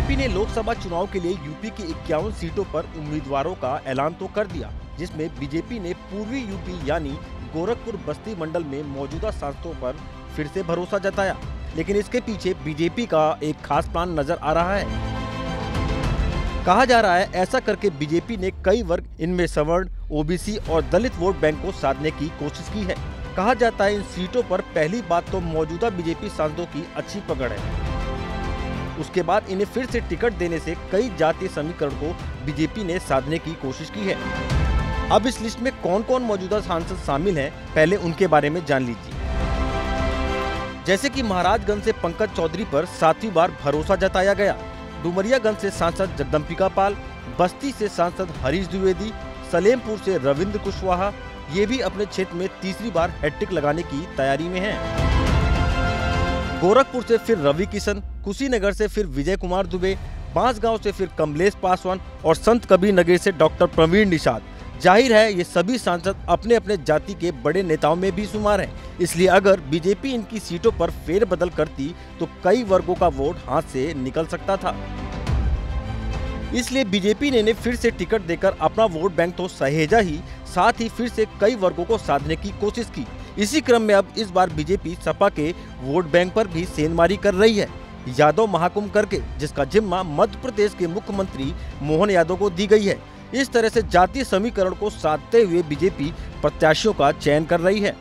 BJP ने लोकसभा चुनाव के लिए यूपी की 51 सीटों पर उम्मीदवारों का ऐलान तो कर दिया, जिसमें बीजेपी ने पूर्वी यूपी यानी गोरखपुर बस्ती मंडल में मौजूदा सांसदों पर फिर से भरोसा जताया। लेकिन इसके पीछे बीजेपी का एक खास प्लान नजर आ रहा है। कहा जा रहा है ऐसा करके बीजेपी ने कई वर्ग, इनमें सवर्ण, ओबीसी और दलित वोट बैंक को साधने की कोशिश की है। कहा जाता है इन सीटों पर पहली बात तो मौजूदा बीजेपी सांसदों की अच्छी पकड़ है। उसके बाद इन्हें फिर से टिकट देने से कई जातीय समीकरण को बीजेपी ने साधने की कोशिश की है। अब इस लिस्ट में कौन कौन मौजूदा सांसद शामिल हैं, पहले उनके बारे में जान लीजिए। जैसे कि महाराजगंज से पंकज चौधरी पर 7वीं बार भरोसा जताया गया। डुमरियागंज से सांसद जगदम्बिका पाल, बस्ती से सांसद हरीश द्विवेदी, सलेमपुर से रविंद्र कुशवाहा, ये भी अपने क्षेत्र में तीसरी बार हैट्रिक लगाने की तैयारी में हैं। गोरखपुर से फिर रवि किशन, कुशीनगर से फिर विजय कुमार दुबे, बांसगांव से फिर कमलेश पासवान और संत कबीर नगर से डॉक्टर प्रवीण निषाद। जाहिर है ये सभी सांसद अपने अपने जाति के बड़े नेताओं में भी शुमार हैं। इसलिए अगर बीजेपी इनकी सीटों पर फेरबदल करती तो कई वर्गों का वोट हाथ से निकल सकता था। इसलिए बीजेपी ने फिर से टिकट देकर अपना वोट बैंक तो सहेजा ही, साथ ही फिर से कई वर्गों को साधने की कोशिश की। इसी क्रम में अब इस बार बीजेपी सपा के वोट बैंक पर भी सेंधमारी कर रही है, यादव महाकुंभ करके, जिसका जिम्मा मध्य प्रदेश के मुख्यमंत्री मोहन यादव को दी गई है। इस तरह से जातीय समीकरण को साधते हुए बीजेपी प्रत्याशियों का चयन कर रही है।